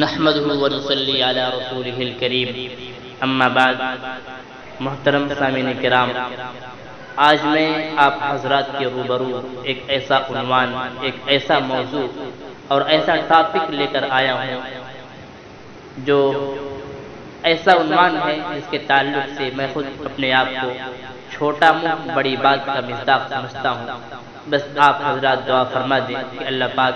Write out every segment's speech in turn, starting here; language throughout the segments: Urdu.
نحمده ونصلی علی رسولہ الکریم، اما بعد۔ محترم سامعین کرام، آج میں آپ حضرات کے روبرو ایک ایسا عنوان، ایک ایسا موضوع اور ایسا ٹاپک لے کر آیا ہوں جو ایسا عنوان ہے جس کے تعلق سے میں خود اپنے آپ کو چھوٹا منہ بڑی بات کا مصداق سمجھتا ہوں۔ بس آپ حضرات دعا فرما دیں کہ اللہ پاک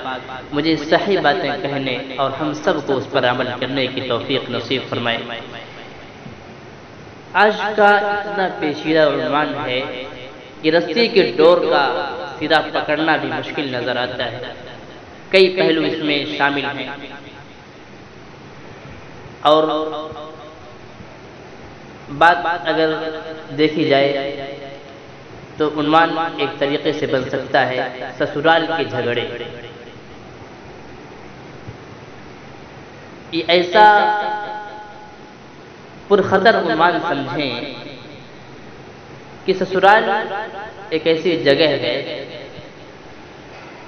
مجھے صحیح باتیں کہنے اور ہم سب کو اس پر عمل کرنے کی توفیق نصیب فرمائے۔ آج کا اتنا پیچیدہ عنوان ہے کہ رسی کے ڈور کا سرا پکڑنا بھی مشکل نظر آتا ہے۔ کئی پہلو اس میں شامل ہیں اور بات اگر دیکھی جائے تو عنوان ایک طریقے سے بن سکتا ہے سسرال کے جھگڑے۔ یہ ایسا پرخطر عنوان سمجھیں کہ سسرال ایک ایسی جگہ ہے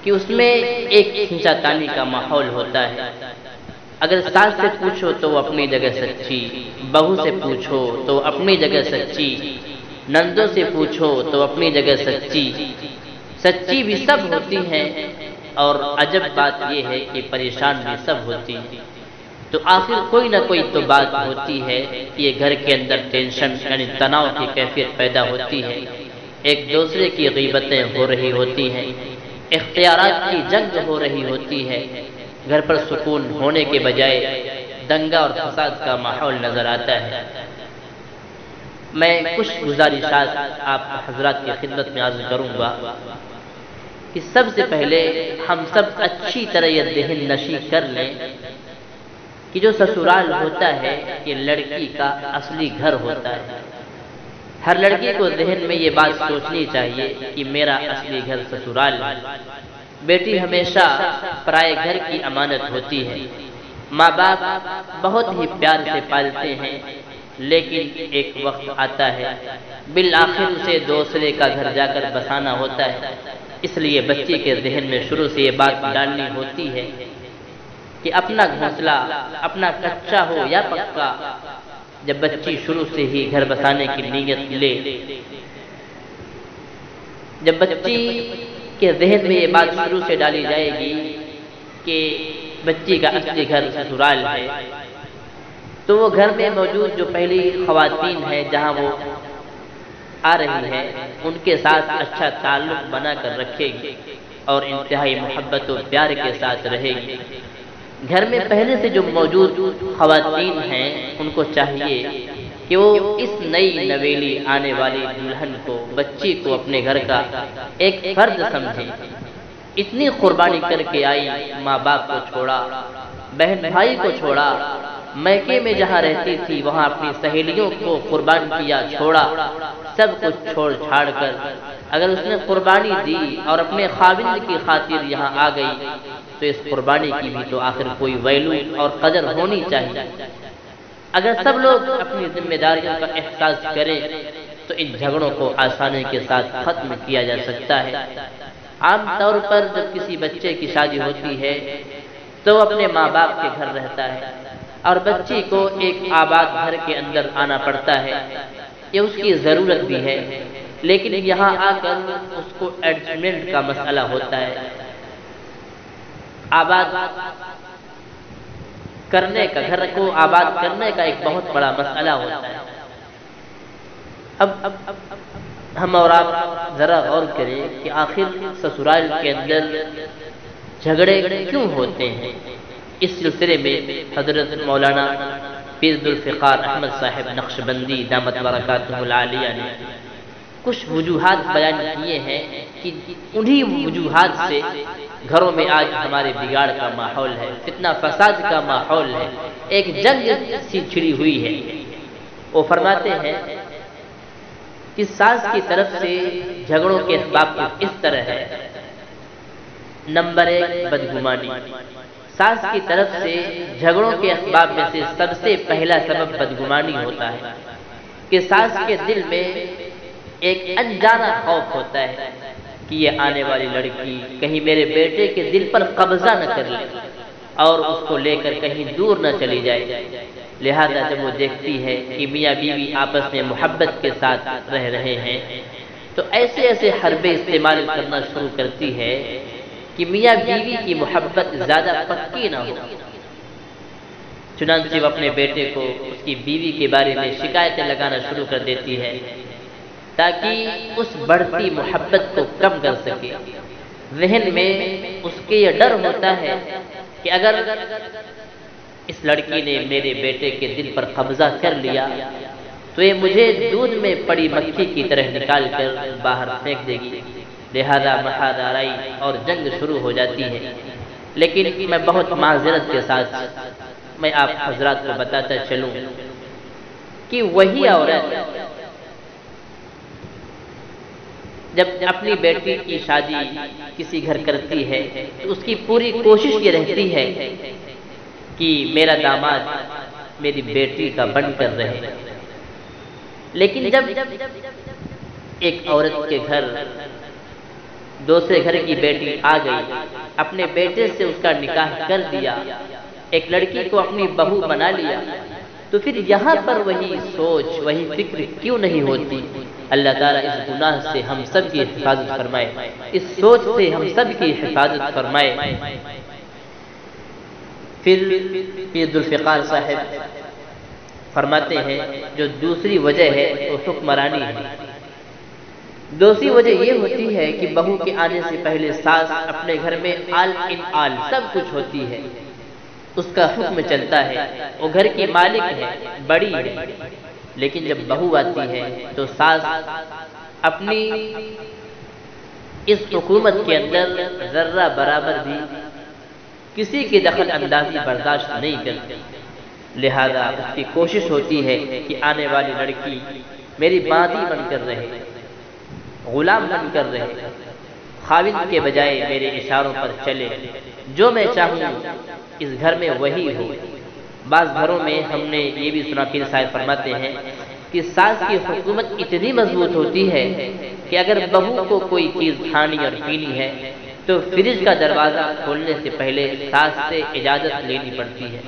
کہ اس میں ایک کھینچا تانی کا ماحول ہوتا ہے۔ اگر ساس سے پوچھو تو وہ اپنی جگہ سچی، بہو سے پوچھو تو اپنی جگہ سچی، نندوں سے پوچھو تو اپنی جگہ سچی، سچی بھی سب ہوتی ہیں اور عجب بات یہ ہے کہ پریشان بھی سب ہوتی ہیں۔ تو آخر کوئی نہ کوئی تو بات ہوتی ہے کہ یہ گھر کے اندر ٹینشن یعنی تناؤ کی کیفیت پیدا ہوتی ہے، ایک دوسرے کی غیبتیں ہو رہی ہوتی ہیں، اختیارات کی جنگ ہو رہی ہوتی ہے، گھر پر سکون ہونے کے بجائے دنگا اور فساد کا ماحول نظر آتا ہے۔ میں کچھ گزارشات آپ حضرات کی خدمت میں عرض کروں گا کہ سب سے پہلے ہم سب اچھی طرح یہ ذہن نشی کر لیں کہ جو سسرال ہوتا ہے یہ لڑکی کا اصلی گھر ہوتا ہے۔ ہر لڑکی کو ذہن میں یہ بات سوچنی چاہیے کہ میرا اصلی گھر سسرال ہے۔ بیٹی ہمیشہ پرائے گھر کی امانت ہوتی ہے۔ ماں باپ بہت ہی پیار سے پالتے ہیں، لیکن ایک وقت آتا ہے بالآخر اسے دوسرے کا گھر جا کر بسانا ہوتا ہے۔ اس لیے بچے کے ذہن میں شروع سے یہ بات ڈالنی ہوتی ہے کہ اپنا گھونسلہ اپنا کچا ہو یا پکا، جب بچی شروع سے ہی گھر بسانے کی نیت لے، جب بچی کے ذہن میں یہ بات شروع سے ڈالی جائے گی کہ بچی کا اصلی گھر سسرال ہے، تو وہ گھر میں موجود جو پہلی خواتین ہیں جہاں وہ آ رہی ہے ان کے ساتھ اچھا تعلق بنا کر رکھے گی اور انتہائی محبت و پیار کے ساتھ رہے گی۔ گھر میں پہلے سے جو موجود خواتین ہیں ان کو چاہیے کہ وہ اس نئی نویلی آنے والی دلہن کو، بچی کو اپنے گھر کا ایک فرد سمجھیں۔ اتنی قربانی کر کے آئی، ماں باپ کو چھوڑا، بہن بھائی کو چھوڑا، میکے میں جہاں رہتی تھی وہاں اپنی سہیلیوں کو قربان کیا، چھوڑا، سب کچھ چھوڑ چھاڑ کر اگر اس نے قربانی دی اور اپنے خاوند کی خاطر یہاں آ گئی تو اس قربانی کی بھی تو آخر کوئی ویلو اور قدر ہونی چاہیے۔ اگر سب لوگ اپنی ذمہ داریوں کا احساس کریں تو ان جھگڑوں کو آسانی کے ساتھ ختم کیا جا سکتا ہے۔ عام طور پر جب کسی بچے کی شادی ہوتی ہے تو اپنے ماں باپ کے گھر رہتا ہے اور بچی کو ایک آباد گھر کے اندر آنا پڑتا ہے، یہ اس کی ضرورت بھی ہے، لیکن یہاں آ کر اس کو ایڈجسٹمنٹ کا مسئلہ ہوتا ہے۔ آباد کرنے کا، گھر کو آباد کرنے کا ایک بہت بڑا مسئلہ ہوتا ہے۔ اب ہم اور آپ ذرا غور کریں کہ آخر سسرال کے اندر جھگڑے کیوں ہوتے ہیں۔ اس سلسلے میں حضرت مولانا پیر ذوالفقار احمد صاحب نقشبندی دامت برکاتہ العالیہ نے کچھ وجوہات بیان کیے ہیں کہ انہی وجوہات سے گھروں میں آج ہمارے بگاڑ کا ماحول ہے، فتنہ فساد کا ماحول ہے، ایک جنگ سی چھڑی ہوئی ہے۔ وہ فرماتے ہیں کہ ساس کی طرف سے جھگڑوں کے اسباب اس طرح ہے۔ نمبر 1، بدگمانی۔ ساس کی طرف سے جھگڑوں کے اسباب میں سے سب سے پہلا سبب بدگمانی ہوتا ہے کہ ساس کے دل میں ایک انجانا خوف ہوتا ہے کہ یہ آنے والی لڑکی کہیں میرے بیٹے کے دل پر قبضہ نہ کر لے، اور اس کو لے کر کہیں دور نہ چلی جائے۔ لہذا جب وہ دیکھتی ہے کہ میاں بیوی آپس میں محبت کے ساتھ رہ رہے ہیں تو ایسے ایسے حربے استعمال کرنا شروع کرتی ہے کہ میاں بیوی کی محبت زیادہ پکی نہ ہو۔ چنانچہ وہ اپنے بیٹے کو اس کی بیوی کے بارے میں شکایتیں لگانا شروع کر دیتی ہے تاکہ اس بڑھتی محبت کو کم کر سکے۔ ذہن میں اس کے یہ ڈر ہوتا ہے کہ اگر اس لڑکی نے میرے بیٹے کے دل پر قبضہ کر لیا تو یہ مجھے دودھ میں پڑی مکھی کی طرح نکال کر باہر پھینک دے گی۔ لہذا محاذرائی اور جنگ شروع ہو جاتی ہے۔ لیکن میں بہت معذرت کے ساتھ میں آپ حضرات کو بتاتا چلوں کہ وہی عورت جب اپنی بیٹی کی شادی کسی گھر کرتی ہے تو اس کی پوری کوشش یہ رہتی ہے کہ میرا داماد میری بیٹی کا بن کر رہے۔ لیکن جب ایک عورت کے گھر دوسرے گھر کی بیٹی آ گئی، اپنے بیٹے سے اس کا نکاح کر دیا، ایک لڑکی کو اپنی بہو بنا لیا، تو پھر یہاں پر وہی سوچ وہی فکر کیوں نہیں ہوتی؟ اللہ تعالیٰ اس گناہ سے ہم سب کی حفاظت فرمائے، اس سوچ سے ہم سب کی حفاظت فرمائے۔ پھر پیر ذوالفقار صاحب فرماتے ہیں جو دوسری وجہ ہے وہ حکمرانی ہے۔ دوسری وجہ یہ ہوتی ہے کہ بہو کے آنے سے پہلے ساس اپنے گھر میں آل ان آل سب کچھ ہوتی ہے، اس کا حکم چلتا ہے، وہ گھر کی مالک ہے، بڑی ہے۔ لیکن جب بہو آتی ہے تو ساس اپنی اس حکومت کے اندر ذرہ برابر بھی کسی کی دخل اندازی برداشت نہیں کرتی۔ لہذا اس کی کوشش ہوتی ہے کہ آنے والی لڑکی میری باندی بن کر رہے، غلام بن کر رہے، خاوند کے بجائے میرے اشاروں پر چلے، جو میں چاہوں اس گھر میں وہی ہو۔ بعض گھروں میں ہم نے یہ بھی سنا، پیر صاحب فرماتے ہیں کہ ساس کی حکومت اتنی مضبوط ہوتی ہے کہ اگر بہو کو کوئی چیز کھانی اور پینی ہے تو فریج کا دروازہ کھولنے سے پہلے ساس سے اجازت لینی پڑتی ہے۔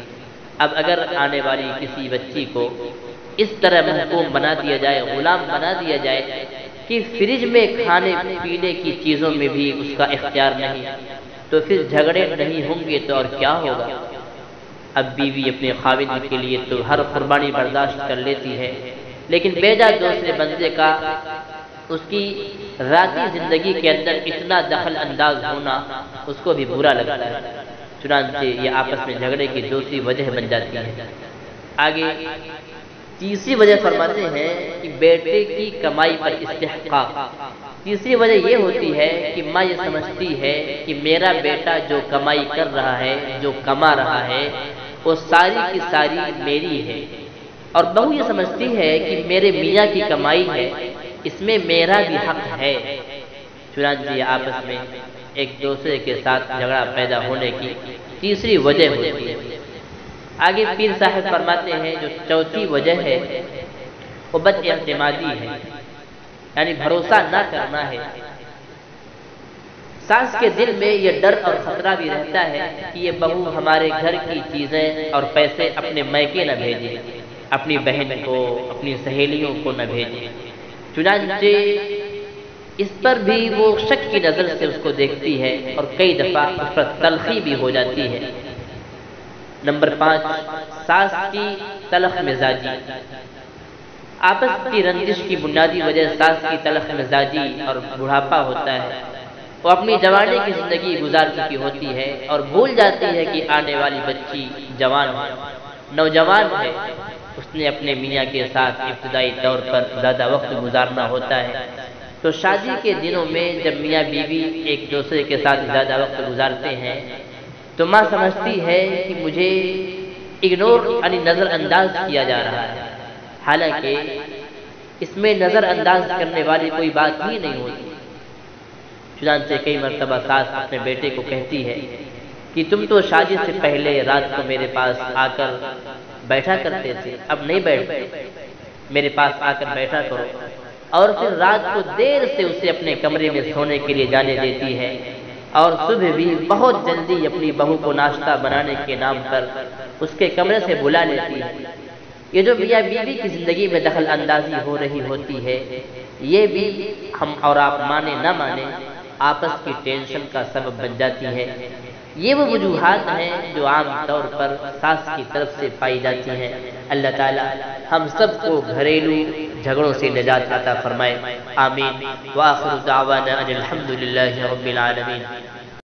اب اگر آنے والی کسی بچی کو اس طرح محکوم بنا دیا جائے، غلام بنا دیا جائے کہ فریج میں کھانے پینے کی چیزوں میں بھی اس کا اختیار نہیں، تو پھر جھگڑے نہیں ہوں گے تو اور کیا ہوگا؟ اب بیوی اپنے خاوند کے لیے تو ہر قربانی برداشت کر لیتی ہے، لیکن بیجا دوسرے بندے کا اس کی ذاتی زندگی کے اندر اتنا دخل انداز ہونا اس کو بھی برا لگتا ہے۔ چنانچہ یہ آپس میں جھگڑے کی دوسری وجہ بن جاتی ہے۔ آگے تیسری وجہ فرماتے ہیں کہ بیٹے کی کمائی پر استحقاق۔ تیسری وجہ یہ ہوتی ہے کہ ماں یہ سمجھتی ہے کہ میرا بیٹا جو کمائی کر رہا ہے، جو کما رہا ہے، وہ ساری کی ساری میری ہے، اور بہو یہ سمجھتی ہے کہ میرے میاں کی کمائی ہے، اس میں میرا بھی حق ہے۔ چنانچہ یہ آپس میں ایک دوسرے کے ساتھ جھگڑا پیدا ہونے کی تیسری وجہ ہوتی ہے۔ آگے پیر صاحب فرماتے ہیں جو چوتھی وجہ ہے وہ بد اعتمادی ہے، یعنی بھروسہ نہ کرنا ہے۔ ساس کے دل میں یہ ڈر اور خطرہ بھی رہتا ہے کہ یہ بہو ہمارے گھر کی چیزیں اور پیسے اپنے میکے نہ بھیجے، اپنی بہن کو، اپنی سہیلیوں کو نہ بھیجے۔ چنانچہ اس پر بھی وہ شک کی نظر سے اس کو دیکھتی ہے اور کئی دفعہ اس پر تلخی بھی ہو جاتی ہے۔ نمبر 5، ساس کی تلخ مزاجی۔ آپس کی رنجش کی بنیادی وجہ ساس کی تلخ مزاجی اور بڑھاپا ہوتا ہے۔ وہ اپنی جوانی کی زندگی گزار چکی ہوتی ہے اور بھول جاتی ہے کہ آنے والی بچی جوان ہے، نوجوان ہے، اس نے اپنے میاں کے ساتھ ابتدائی طور پر زیادہ وقت گزارنا ہوتا ہے۔ تو شادی کے دنوں میں جب میاں بیوی ایک دوسرے کے ساتھ زیادہ وقت گزارتے ہیں تو ماں سمجھتی ہے کہ مجھے اگنور یعنی نظر انداز کیا جا رہا ہے، حالانکہ اس میں نظر انداز کرنے والی کوئی بات ہی نہیں ہوتی۔ چنانچہ کئی مرتبہ ساس اپنے بیٹے کو کہتی ہے کہ تم تو شادی سے پہلے رات کو میرے پاس آ کر بیٹھا کرتے تھے، اب نہیں بیٹھتے، میرے پاس آ کر بیٹھا کرو، اور پھر رات کو دیر سے اسے اپنے کمرے میں سونے کے لیے جانے دیتی ہے اور صبح بھی بہت جلدی اپنی بہو کو ناشتہ بنانے کے نام پر اس کے کمرے سے بلا لیتی ہے۔ یہ جو میاں بیوی کی زندگی میں دخل اندازی ہو رہی ہوتی ہے، یہ بھی ہم اور آپ مانے نہ مانے آپس کی ٹینشن کا سبب بن جاتی ہے۔ یہ وہ وجوہات ہیں جو عام طور پر ساس کی طرف سے پائی جاتی ہیں۔ اللہ تعالی ہم سب کو گھریلو جھگڑوں سے نجات عطا فرمائے، آمین۔ وآخر دعوانا ان الحمد للہ رب العالمین۔